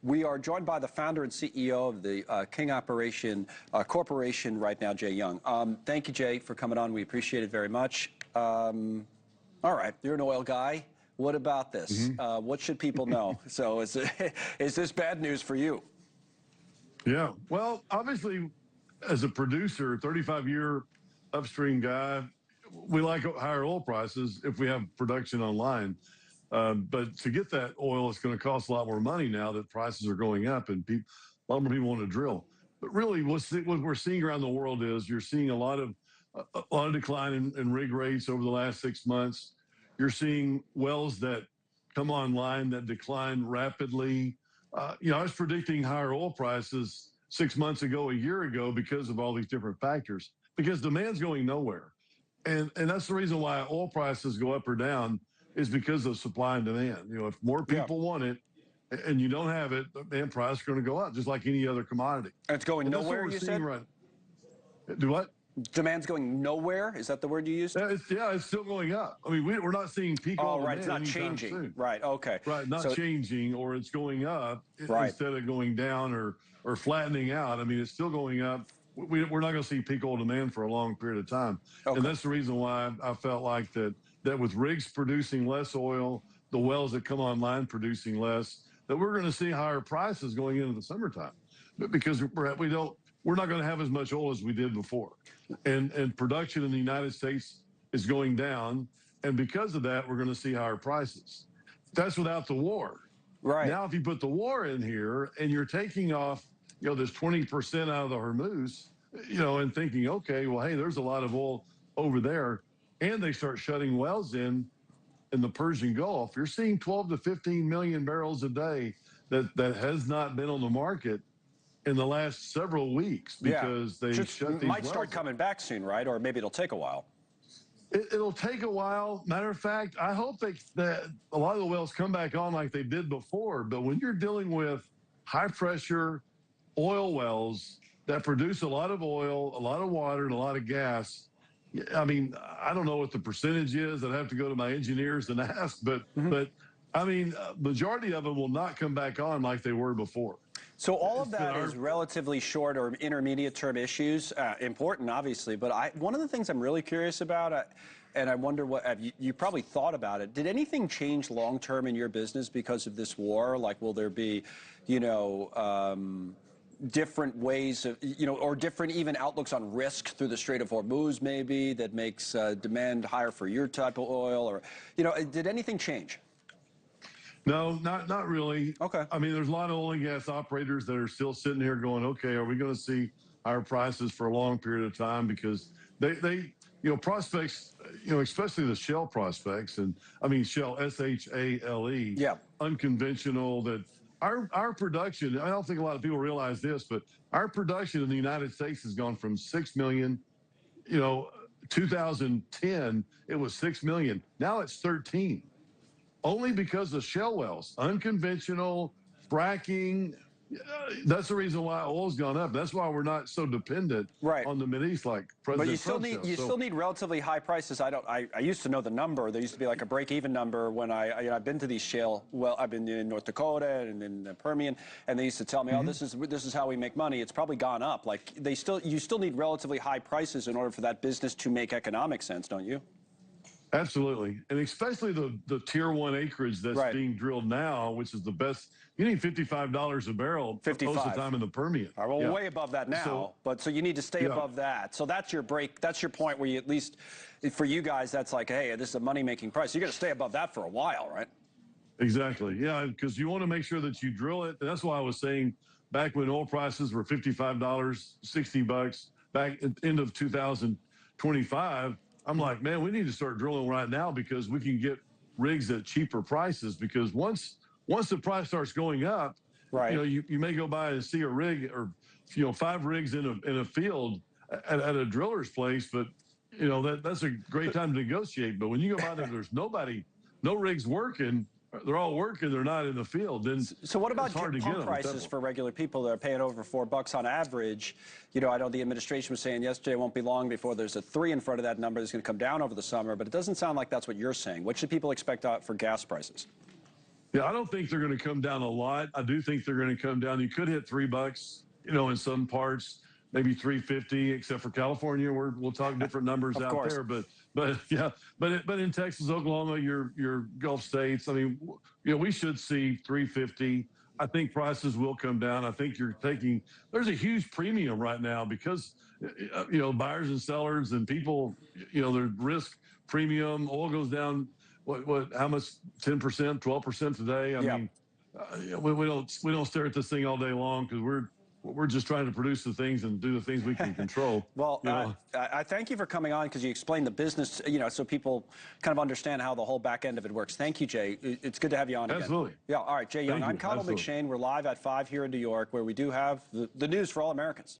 We are joined by the founder and CEO of the King Corporation right now, Jay Young. Thank you, Jay, for coming on. We appreciate it very much. All right, you're an oil guy. What about this? What should people know? So is this bad news for you? Yeah, well, obviously, as a producer, 35-year upstream guy, we like higher oil prices if we have production online. But to get that oil, it's going to cost a lot more money now that prices are going up and a lot more people want to drill. But really, what we're seeing around the world is you're seeing a lot of decline in rig rates over the last 6 months. You're seeing wells that come online that decline rapidly. I was predicting higher oil prices 6 months ago, a year ago, because of all these different factors, because demand's going nowhere. And that's the reason why oil prices go up or down is because of supply and demand. If more people want it and you don't have it, the price is going to go up, just like any other commodity. And it's going nowhere, you said? Right. Do what? Demand's going nowhere? Is that the word you used? Yeah, it's still going up. I mean, we're not seeing peak oil demand. It's not changing. Soon. Right, okay. Right, not changing, or it's going up instead of going down or flattening out. I mean, it's still going up. We're not going to see peak oil demand for a long period of time. Okay. And that's the reason why I felt like that with rigs producing less oil, the wells that come online producing less, that we're going to see higher prices going into the summertime, because we're not going to have as much oil as we did before. And production in the United States is going down. And because of that, we're going to see higher prices. That's without the war. Right. Now, if you put the war in here and you're taking off, this 20% out of the Hormuz, and thinking, okay, well, hey, there's a lot of oil over there. And they start shutting wells in the Persian Gulf. You're seeing 12 to 15 million barrels a day that has not been on the market in the last several weeks because they shut these might start coming back soon, right? Or maybe it'll take a while. It'll take a while. Matter of fact, I hope that a lot of the wells come back on like they did before. But when you're dealing with high pressure oil wells that produce a lot of oil, a lot of water, and a lot of gas, I mean, I don't know what the percentage is. I'd have to go to my engineers and ask. But I mean, majority of them will not come back on like they were before. So all of that is relatively short or intermediate term issues, important, obviously. But one of the things I'm really curious about, and I wonder what you probably thought about it. Did anything change long term in your business because of this war? Like, will there be, different ways of, or different even outlooks on risk through the Strait of Hormuz, maybe, that makes demand higher for your type of oil? Or, did anything change? No, not really. Okay. I mean, there's a lot of oil and gas operators that are still sitting here going, okay, are we going to see higher prices for a long period of time? Because they prospects, especially the shale prospects, and I mean shale, S-H-A-L-E, unconventional, that our production, I don't think a lot of people realize this, but our production in the United States has gone from 6 million, 2010, it was 6 million. Now it's 13. Only because of shale wells, unconventional, fracking. That's the reason why oil's gone up. That's why we're not so dependent on the Mideast like President Trump said. But you still need relatively high prices. I used to know the number. There used to be like a break-even number when I've been to these shale. Well, I've been in North Dakota and in the Permian, and they used to tell me, oh, this is how we make money. It's probably gone up. Like you still need relatively high prices in order for that business to make economic sense, don't you? Absolutely. And especially the tier 1 acreage that's being drilled now, which is the best. You need $55 a barrel most of the time in the Permian. Well, way above that now, so you need to stay above that. So that's your that's your point where you, at least for you guys, that's like, hey, this is a money-making price. You got to stay above that for a while, right? Exactly. Yeah, because you want to make sure that you drill it. And that's why I was saying back when oil prices were $55, $60, back at the end of 2025, I'm like, man, we need to start drilling right now because we can get rigs at cheaper prices. Because once the price starts going up, you may go by and see a rig or 5 rigs in a field at a driller's place, but that's a great time to negotiate. But when you go by there, there's no rigs working. They're all working. They're not in the field. Then so what about pump prices for regular people that are paying over $4 on average? I know the administration was saying yesterday it won't be long before there's a 3 in front of that number that's going to come down over the summer, but it doesn't sound like that's what you're saying. What should people expect out for gas prices? Yeah, I don't think they're going to come down a lot. I do think they're going to come down. You could hit $3, in some parts, maybe 350, except for California, where we'll talk different numbers Of out course. there. But yeah, but in Texas, Oklahoma, your Gulf states, I mean, we should see 350. I think prices will come down. I think there's a huge premium right now because, buyers and sellers and people, their risk premium. Oil goes down how much, 10%, 12% today. I Yeah. mean, we don't stare at this thing all day long because we're just trying to produce the things and do the things we can control. Well, I thank you for coming on because you explained the business, so people kind of understand how the whole back end of it works. Thank you, Jay. It's good to have you on again. Absolutely. Yeah. All right, Jay Young. Thank I'm you. Connell Absolutely. McShane. We're live at 5 here in New York, where we do have the news for all Americans.